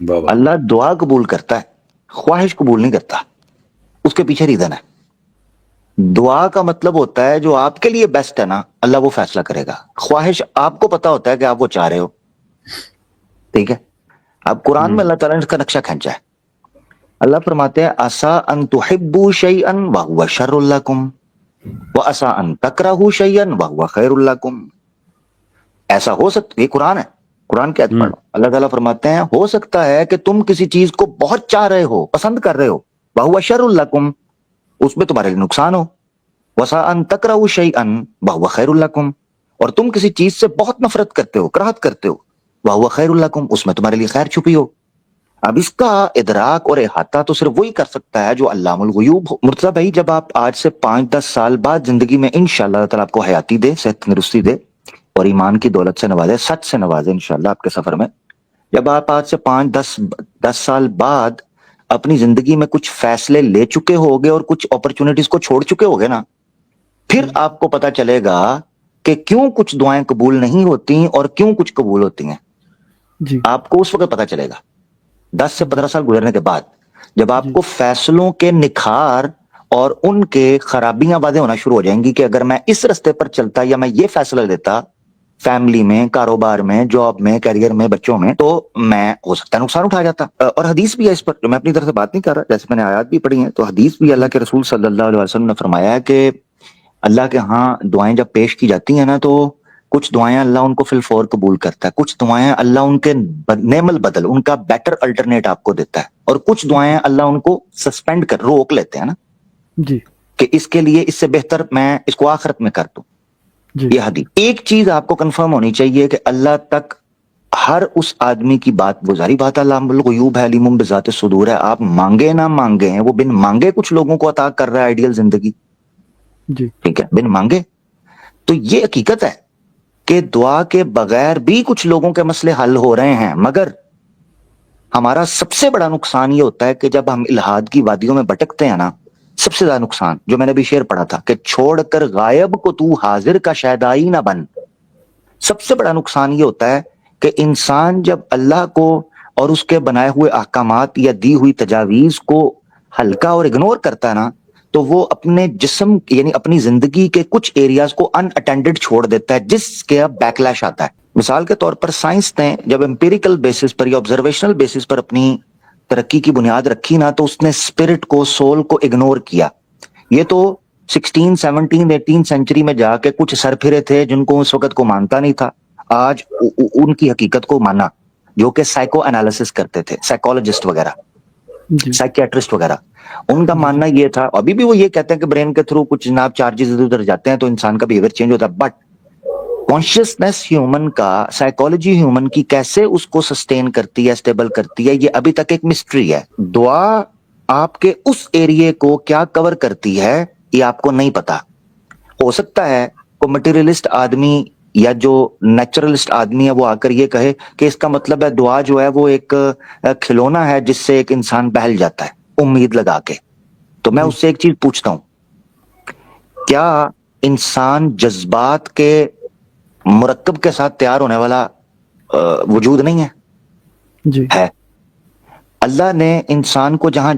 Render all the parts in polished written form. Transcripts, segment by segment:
واہ واہ، اللہ دعا قبول کرتا ہے، خواہش قبول نہیں کرتا. اس کے پیچھے ریزن ہے. دعا کا مطلب ہوتا ہے جو آپ کے لیے بیسٹ ہے نا اللہ وہ فیصلہ کرے گا. خواہش آپ کو پتا ہوتا ہے کہ آپ وہ چاہ رہے ہو، ٹھیک ہے. اب قرآن میں اللہ تعالیٰ نے اس کا نقشہ کھینچا ہے. اللہ فرماتے ہیں عسا ان تحبوا شیئا وهو شر لکم وعسا ان تکرہوا شیئا وهو خیر لکم. ایسا ہو سکتا، یہ قرآن ہے، قرآن کی آیت پڑھ. اللہ تعالیٰ فرماتے ہیں ہو سکتا ہے کہ تم کسی چیز کو بہت چاہ رہے ہو، پسند کر رہے ہو، وهو شر لکم، اس میں تمہارے لیے نقصان ہو. وسا ان تکرہوا شیئا وهو خیر لکم، اور تم کسی چیز سے بہت نفرت کرتے ہو، کراہت کرتے ہو، وهو خیر لکم، اس میں تمہارے لیے خیر چھپی ہو. اب اس کا ادراک اور احاطہ تو صرف وہی کر سکتا ہے جو علام الغیوب ہو. مرتضی بھائی جب آپ آج سے 5-10 سال بعد زندگی میں انشاءاللہ اللہ تعالیٰ آپ کو حیاتی دے، صحت تندرستی دے اور ایمان کی دولت سے نوازے، سچ سے نوازے انشاءاللہ آپ کے سفر میں، جب آپ آج سے 5-10 سال بعد اپنی زندگی میں کچھ فیصلے لے چکے ہوگے اور کچھ اپرچونٹیز کو چھوڑ چکے ہوگے نا، پھر آپ کو پتا چلے گا کہ کیوں کچھ دعائیں قبول نہیں ہوتی اور کیوں کچھ قبول ہوتی ہیں. جی آپ کو اس وقت پتا چلے گا 10 سے 15 سال گزرنے کے بعد، جب آپ جی کو فیصلوں کے نکھار اور ان کے خرابیاں واضح ہونا شروع ہو جائیں گی کہ اگر میں اس رستے پر چلتا یا میں یہ فیصلہ لیتا فیملی میں، کاروبار میں، جاب میں، کیریئر میں، بچوں میں، تو میں ہو سکتا ہے نقصان اٹھا جاتا. اور حدیث بھی ہے اس پر، جو میں اپنی طرف سے بات نہیں کر رہا، جیسے میں نے آیات بھی پڑھی ہیں تو حدیث بھی اللہ کے رسول صلی اللہ علیہ وسلم نے فرمایا ہے کہ اللہ کے ہاں دعائیں جب پیش کی جاتی ہیں نا تو کچھ دعائیں اللہ ان کو فی الفور قبول کرتا ہے، کچھ دعائیں اللہ ان کے نعم البدل، ان کا بیٹر الٹرنیٹ آپ کو دیتا ہے، اور کچھ دعائیں اللہ ان کو سسپینڈ کر روک لیتے ہیں نا جی کہ اس کے لیے اس سے بہتر میں اس کو آخرت میں کر دوں. جی یہ حدیث. ایک چیز آپ کو کنفرم ہونی چاہیے کہ اللہ تک ہر اس آدمی کی بات گزاری بات علام الغیوب ہے، علیم بذات الصدور ہے. آپ مانگے نہ مانگے ہیں، وہ بن مانگے کچھ لوگوں کو عطا کر رہا ہے آئیڈیل زندگی، جی ٹھیک ہے، بن مانگے. تو یہ حقیقت ہے کہ دعا کے بغیر بھی کچھ لوگوں کے مسئلے حل ہو رہے ہیں، مگر ہمارا سب سے بڑا نقصان یہ ہوتا ہے کہ جب ہم الہاد کی وادیوں میں بھٹکتے ہیں نا، سب سے زیادہ نقصان جو میں نے بھی شعر پڑھا تھا کہ چھوڑ کر غائب کو تو حاضر کا شیدائی نہ بن. سب سے بڑا نقصان یہ ہوتا ہے کہ انسان جب اللہ کو اور اس کے بنائے ہوئے احکامات یا دی ہوئی تجاویز کو ہلکا اور اگنور کرتا ہے نا، تو وہ اپنے جسم یعنی اپنی زندگی کے کچھ ایریاز کو ان اٹینڈڈ چھوڑ دیتا ہے، جس کے اب بیکلیش آتا ہے. مثال کے طور پر سائنس نے جب امپیریکل بیسس پر یا آبزرویشنل بیسس پر اپنی ترقی کی بنیاد رکھی نا، تو اس نے اسپرٹ کو، سول کو اگنور کیا. یہ تو 16 17 18 سینچری میں جا کے کچھ سر پھرے تھے جن کو اس وقت کو مانتا نہیں تھا، آج ان کی حقیقت کو مانا، جو کہ سائیکو انالیسس کرتے تھے، سائیکولوجسٹ وغیرہ، جی سائکیٹرسٹ وغیرہ. ان کا جی ماننا یہ تھا، ابھی بھی وہ یہ کہتے ہیں کہ برین کے تھرو کچھ جناب چارجز ادھر ادھر جاتے ہیں تو انسان کا بیہیویئر چینج ہوتا ہے، بٹ کانشیسنیس ہیومن کا، سائیکالوجی ہیومن کی کیسے اس کو سسٹین کرتی ہے، اسٹیبل کرتی ہے، یہ ابھی تک ایک مسٹری ہے. دعا آپ کے اس ایریے کو کیا کور کرتی ہے یہ آپ کو نہیں پتا. ہو سکتا ہے کوئی مٹیریلسٹ آدمی یا جو نیچرلسٹ آدمی ہے وہ آ کر یہ کہے کہ اس کا مطلب ہے دعا جو ہے وہ ایک کھلونا ہے جس سے ایک انسان بہل جاتا ہے امید لگا کے. تو میں جی اس سے ایک چیز پوچھتا ہوں، کیا انسان جذبات کے مرکب کے ساتھ تیار ہونے والا وجود نہیں ہے؟ جی ہے. اللہ نے انسان کو جہاں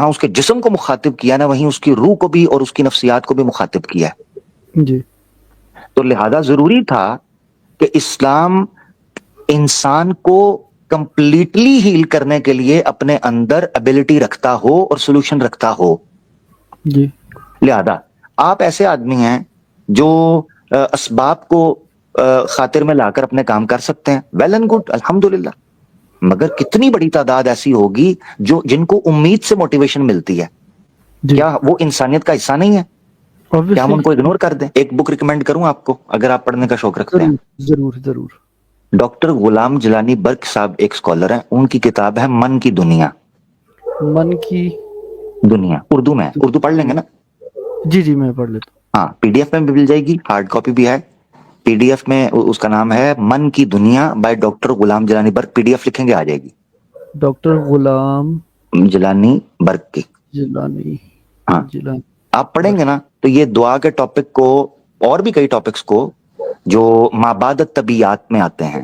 اس کے جسم کو مخاطب کیا نا، وہیں اس کی روح کو بھی اور اس کی نفسیات کو بھی مخاطب کیا ہے. جی تو لہذا ضروری تھا کہ اسلام انسان کو کمپلیٹلی ہیل کرنے کے لیے اپنے اندر ابیلٹی رکھتا ہو اور سولوشن رکھتا ہو. جی لہذا آپ ایسے آدمی ہیں جو اسباب کو خاطر میں لا کر اپنے کام کر سکتے ہیں، ویل اینڈ گڈ، الحمدللہ. مگر کتنی بڑی تعداد ایسی ہوگی جن کو امید سے موٹیویشن ملتی ہے، جی کیا وہ انسانیت کا حصہ نہیں ہے؟ کیا ہم obviously ان کو اگنور کر دیں؟ ایک بک ریکمینڈ کروں آپ کو اگر آپ پڑھنے کا شوق رکھتے ہیں. ضرور ضرور ضرور. ڈاکٹر غلام جلانی برق صاحب ایک اسکالر ہیں، ان کی کتاب ہے من کی دنیا. من کی دنیا اردو میں، اردو پڑھ لیں گے نا؟ جی جی میں پڑھ لیتا ہاں، پی ڈی ایف میں بھی مل جائے گی، ہارڈ کاپی بھی ہے. پی ڈی ایف میں اس کا نام ہے من کی دنیا by doctor Ghulam Jilani Barq. P D F لکھیں گے آ جائے گی، ہوں. ڈاکٹر غلام جلانی برق کی. جلانی ہاں، جلانی آپ پڑھیں گے نا تو یہ دعا کے ٹاپک کو اور بھی کئی ٹاپکس کو جو مابعد طبیعت میں آتے ہیں،